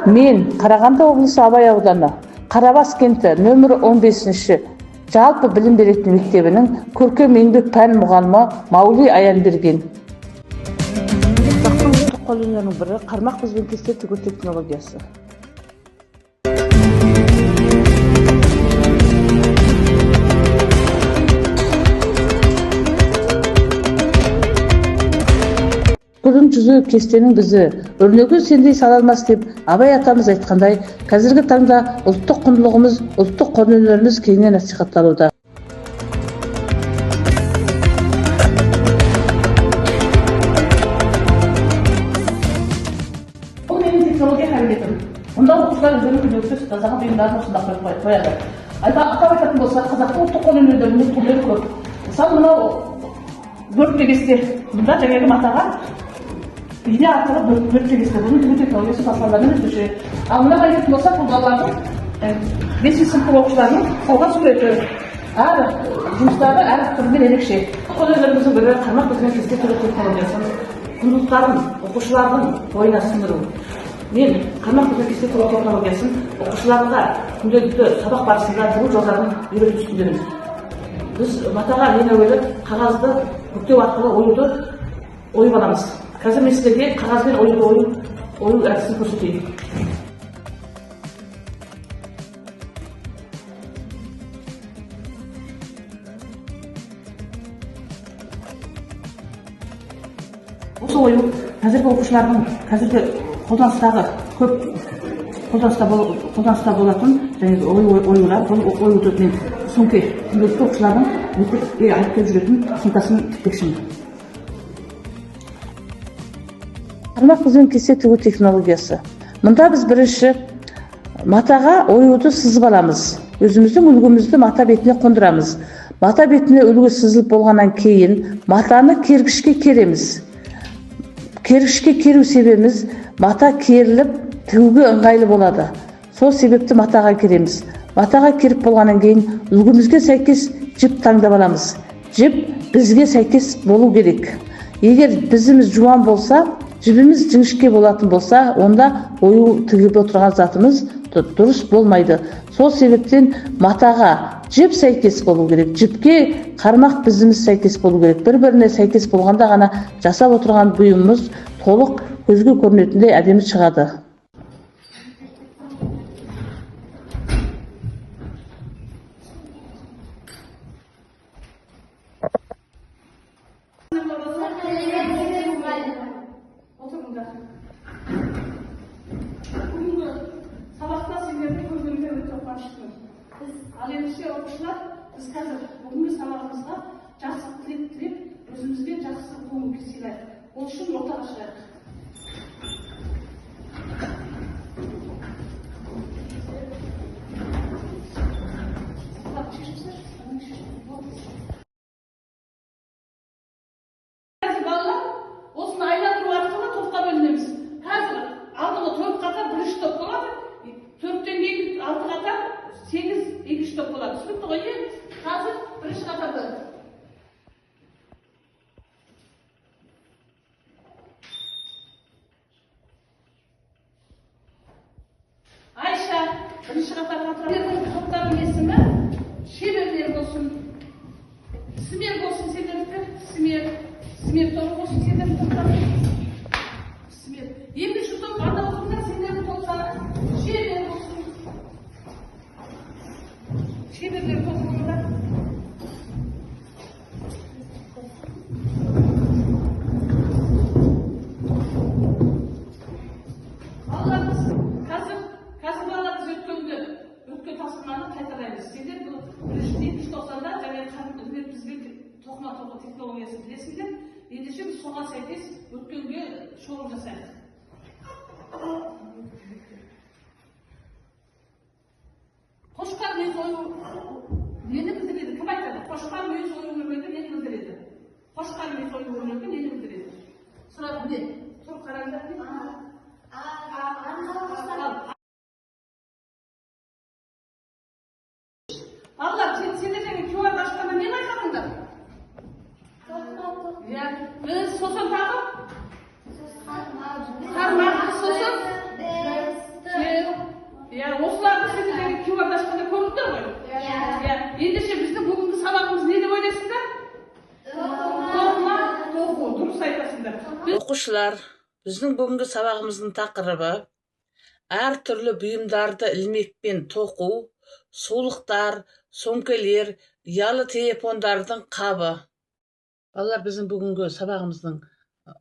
Мен Қарағанды облысы Абай ауданы Қарабас кенті нөмір 15-ші жалпы білім беретін мектебінің көркем еңбек пән мұғалімі Маули Аянберген. Қазақтың ұлттық қолөнерінің бірі қармақ бізбен кесте тігу технологиясы. Бүгін жүзі кестенің бізді өрнегін сендей салалмас деп Абай атамыз айтқандай, қазіргі таңда ұлттық құндылығымыз, ұлттық қолөнеріміз кеңінен насихатталуда. Бұл менің технология кабинетім. Онда оқушылар өздерінің күнделікті жасаған бұйымдарын осында қояды. Атап айтатын болсақ, қазақтың ұлттық қолөнерінің түрлері көп. Мысалы, мынау бөртпе-кесте. Мұнда жаңағы матаға ине арқылы бөртпе-кесте. Бұның түрлі технологиясы басқалармен өзгеше. Ал мына қайтетін болсақ, бұл балалардың 5-ші сыныптың оқушыларының салған суреті. Әр жұмыстары әр түрінен ерекше. Қолөнеріміздің бірі қармақ бізбен кесте тігу технологиясын құндылықтарын оқушылардың бойына сіңіру. Мен қармақ бізбен кесте тігу технологиясын оқушыларға күнделікті сабақ барысында тігу жолдарын үйрету үстіндемін. Біз матаға ең әуелі қағазды бүктеу арқылы оюды ойып аламыз. Қазір мен сіздерге қағазбен ою әдісін көрсетейін. Осы ою қазіргі оқушылардың қазіргі қолданыстағы көп қолданыста болатын және оюлар, бұл оюды мен сөмке күнделікті оқушылардың мектепке алып келіп жүретін сөмкасын тікпекшімін. Қармақ бізбен кесте тігу технологиясы. Мұнда біз бірінші матаға оюды сызып аламыз. Өзіміздің үлгімізді мата бетіне қондырамыз. Мата бетіне үлгі сызылып болғаннан кейін матаны кергішке кереміз. Кергішке керу себебіміз мата керіліп тігуге ыңғайлы болады. Сол себепті матаға кереміз. Матаға керіп болғаннан кейін үлгімізге сәйкес жіп таңдап аламыз. Жіп бізге сәйкес болу керек. Егер бізіміз жуан болса, жібіміз жіңішке болатын болса, онда ою тігіп отырған затымыз дұрыс болмайды. Сол себептен матаға жіп сәйкес болу керек. Жіпке қармақ бізіміз сәйкес болу керек. Бір-біріне сәйкес болғанда ғана жасап отырған бұйымымыз толық көзге көрінетіндей әдемі шығады. Сабақта сендерді көргенде өте қуаныштымын. Ал ендеше оқушылар, біз қазір бүгінгі сабағымызға жақсы тілек тілеп, өзімізге жақсы көңіл күй сыйлайық. Ол үшін ортаға шығайық. Осыны айландыру арқылы топқа бөлінеміз. Қазір алдыңғы 4 қатар 1-3 топ болады. 4-тен кейін 6 қатар 8-2-3 топ болады. Түсінікті ғой? Қазір 1-ші қатарда. Айша, 1-ші қатарға тұрады. Топтардың есімі шеберлер болсын. Смер болсын сендердікі. Смер тобы болсын сендердің топтары. Смер. Екінші топ анда болсында сендердің топтары шебер болсын. Шеберлер болсында. Балаларымыз қазір балаларымыз өткен тапсырманы қайталаймыз. Сендер бұл 1-2-90-да және бізбен тоқыма тоқы технологиясын білесіңдер. Ендеше біз соған сәйкес өткенге шолу жасаймыз. Қошқар мүйіз ою нені білдіреді? Кім айтады? Қошқар мүйіз ою өрнегі нені білдіреді? Қошқар мүйіз ою өрнегі нені білдіреді? Сұрады не? Тұр қараңдар не? Балалар, сендер және QR-ды ашқанда не байқадыңдар? Біз сосын тағып? Қармақ, сосын? Оқушылар, біздің бүгінгі сабағымыздың тақырыбы әр түрлі бұйымдарды ілмекпен тоқу, сулықтар, сөмкелер, ұялы телефондардың қабы. Балалар, біздің бүгінгі сабағымыздың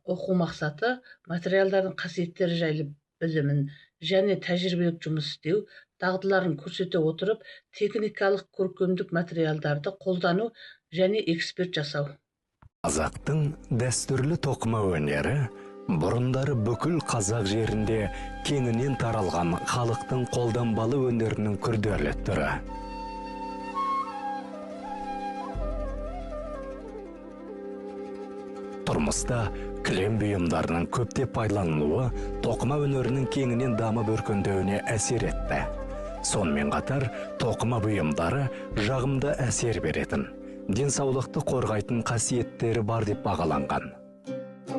оқу мақсаты материалдардың қасиеттері жайлы білімін және тәжірибелік жұмыс істеу дағдыларын көрсете отырып, техникалық көркемдік материалдарды қолдану және эксперт жасау. Қазақтың дәстүрлі тоқыма өнері бұрындары бүкіл қазақ жерінде кеңінен таралған халықтың қолданбалы өнерінің күрделі түрі. Тұрмыста кілем бұйымдарының көптеп пайдаланылуы тоқыма өнерінің кеңінен дамып өркендеуіне әсер етті. Сонымен қатар тоқыма бұйымдары жағымды әсер беретін, денсаулықты қорғайтын қасиеттері бар деп бағаланған.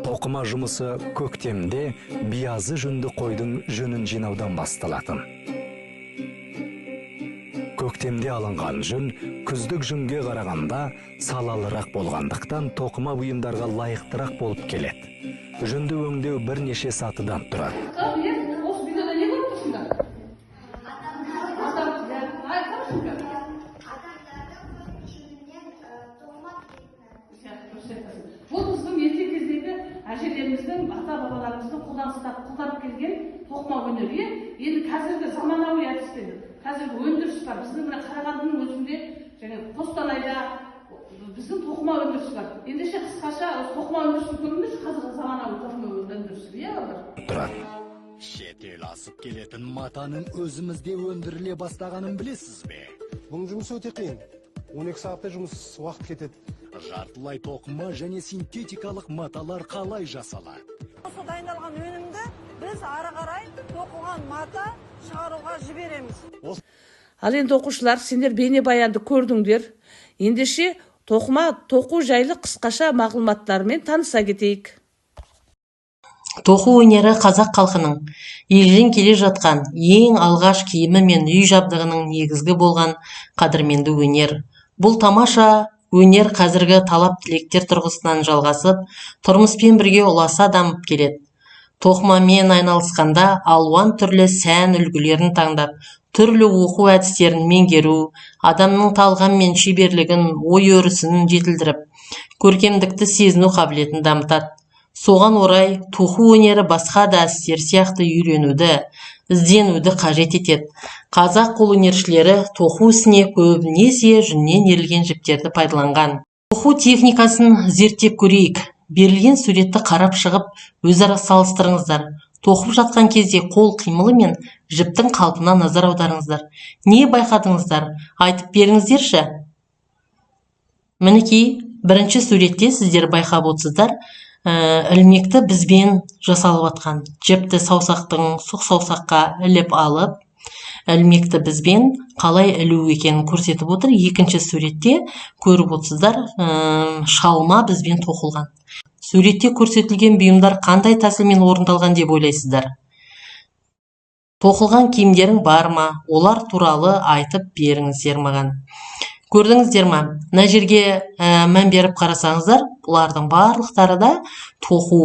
Тоқыма жұмысы көктемде биязы жүнді қойдың жүнін жинаудан басталатын. Көктемде алынған жүн күздік жүнге қарағанда салалырақ болғандықтан тоқыма бұйымдарға лайықтырақ болып келеді. Жүнді өңдеу бірнеше сатыдан тұрады. Бұл біздің ерте кездегі әжелеріміздің, ата-бабаларымыздың қолданып келген тоқыма өнері. Енді қазіргі заманауи әдіспен, қазіргі өндіріс бар. Біздің мына Қарағандының өзінде, және Қостанайда біздің тоқыма өндіріс бар. Ендеше қысқаша тоқыма өндірісін көріңіз, қазіргі заманауи тоқыма өндірісі. Тұрады. Шетел асып келетін матаның өзімізде өндіріле бастағанын білесіз бе? Бұның жұмысы өте қиын. 12 сағатта жұмыс уақыт кетеді. Жартылай тоқыма және синтетикалық маталар қалай жасалады? Осы дайындалған өнімді біз ары қарай тоқылған мата шығаруға жібереміз. Ал енді оқушылар, сендер бейнебаянды көрдіңдер. Ендеше тоқыма тоқу жайлы қысқаша мағлұматтармен таныса кетейік. Тоқу өнері қазақ халқының елден келе жатқан ең алғаш киімі мен үй жабдығының негізгі болған қадірменді өнер. Бұл тамаша өнер қазіргі талап тілектер тұрғысынан жалғасып, тұрмыспен бірге ұласа дамып келеді. Тоқымамен айналысқанда алуан түрлі сән үлгілерін таңдап, түрлі оқу әдістерін меңгеру, адамның талғам мен шеберлігін, ой өрісін жетілдіріп, көркемдікті сезіну қабілетін дамытады. Соған орай тоқу өнері басқа да істер сияқты үйренуді, ізденуді қажет етеді. Қазақ қолөнершілері тоқу ісіне көбінесе жүннен ерілген жіптерді пайдаланған. Тоқу техникасын зерттеп көрейік. Берілген суретті қарап шығып, өзара салыстырыңыздар. Тоқып жатқан кезде қол қимылы мен жіптің қалпына назар аударыңыздар. Не байқадыңыздар? Айтып беріңіздерші. Мінекей, бірінші суретте сіздер байқап отырсыздар, ілмекті бізбен жасалып атқан. Жіпті саусақтың сұқ саусаққа іліп алып, ілмекті бізбен қалай ілу екенін көрсетіп отыр. Екінші суретте көріп отырсыздар, шалма бізбен тоқылған. Суретте көрсетілген бұйымдар қандай тәсілмен орындалған деп ойлайсыздар? Тоқылған киімдерің бар ма? Олар туралы айтып беріңіздер маған. Көрдіңіздер ма? Мына жерге мән беріп қарасаңыздар, бұлардың барлықтары да тоқу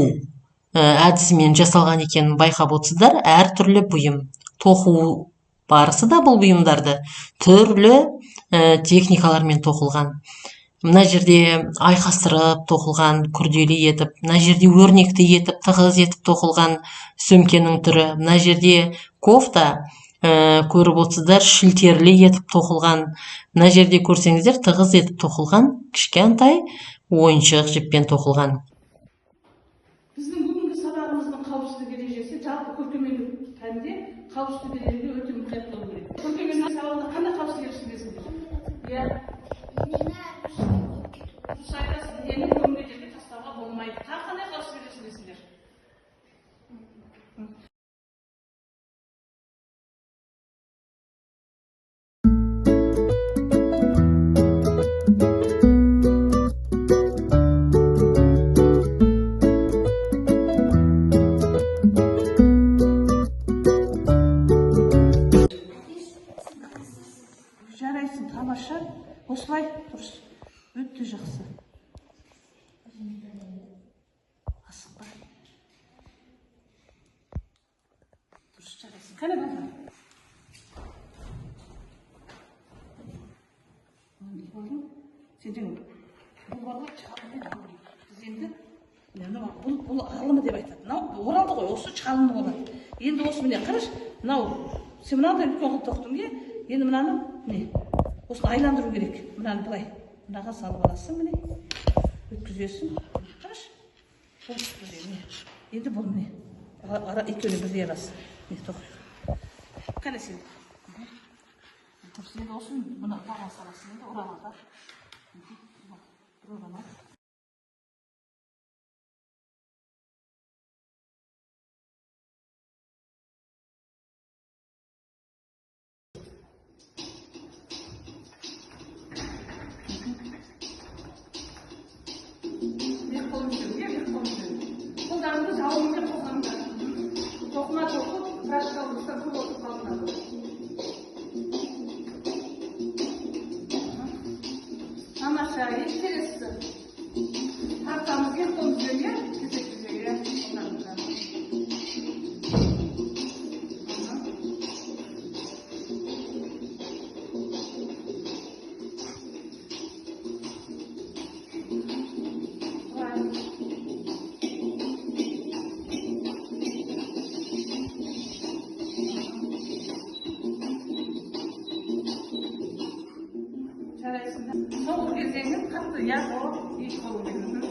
әдісімен жасалған екенін байқап отырсыздар. Әр түрлі бұйым. Тоқу барысы да бұл бұйымдарды түрлі техникалармен тоқылған. Мына жерде айқастырып тоқылған, күрделі етіп, мына жерде өрнекті етіп, тығыз етіп тоқылған сөмкенің түрі. Мына жерде кофта көріп отырсыздар, шілтерлі етіп тоқылған. Мына жерде көрсеңіздер, тығыз етіп тоқылған, кішкентай ойыншық жіппен тоқылған. Біздің бүгінгі сабағымыздың қауіпсіздік ережесі жалпы көркемдік пәнде қауіпсіздік ережесі өте мұқият болу керек. Көркемдік сабағында қандай қауіпсіздік ережесі білесіңдер? Дұрыс айтасыз, денені көмбе жерге тастауға болмайды. Қандай қауіпсіздік ережесі білесіңдер? Жарайсың, тамаша. Осылай дұрыс. Өте жақсы. жарайсың. Қане балдар. Сен жаңа бұл бала чағалым. Біз енді бұл алымы деп айтады. Мынау оралды ғой, осы чағалымды болады. Енді осы міне қараш, мынау сен мынандай үлкен қылып тоқтың ге, енді мынаны міне осыны айландыру керек. Мынаны былай мынаға салып аласың, міне өткізесің. Қараш, бұл міне. Енді бұл міне ара екеуіне бірдей аласың. Міне тоқ. Қане сен. Енді осыны мына баға саласың, енді оралады. Қолдарыңды жауыңды қоғамда. Тоқыма тоқып, прашқа ұлыстар көп отырып қалдыңдар. Тамаша, интересті. Тартамыз кеп қолымыз жөне, кезек жүзеге. Soğuk gezegin katı ya o iyi oluyor.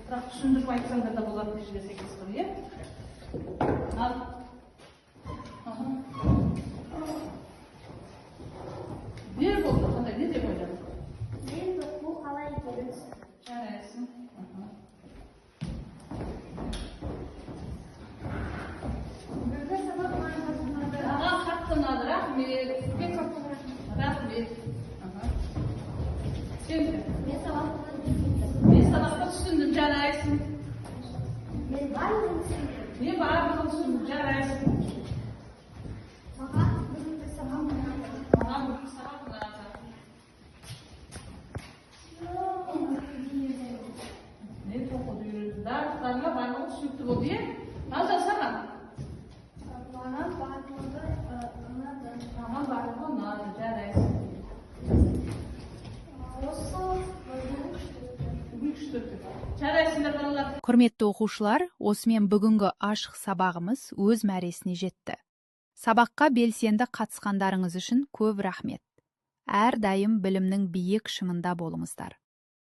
Бірақ түсіндіріп айтсаңдар да болады жерге сәйкес қылып, иә? Ал. Не болды? Қандай, не деп ойладың? Мен бұл қалай көрінсін? Жарайсың. Бірге сабақ маңызды. Аға қатты ұнады, рахмет. Рахмет. Сен Мен сабақты мен сабаққа түсіндім, жарайсың. мен барлығын түсіндім. Мен барлығын түсіндім, жарайсың. Маған бүгінгі сабақ ұнады. Маған бүгінгі сабақ ұнады. Не тоқуды үйренді. Дартқанға барлығы түсінікті болды, е? Ал жасаған. Маған барлығы ұнады. Маған барлығы ұнады, жарайсың. Осы Бүгін күшті өтті. Жарайсыңдар балалар. Құрметті оқушылар, осымен бүгінгі ашық сабағымыз өз мәресіне жетті. Сабаққа белсенді қатысқандарыңыз үшін көп рахмет. Әрдайым білімнің биік шыңында болыңыздар.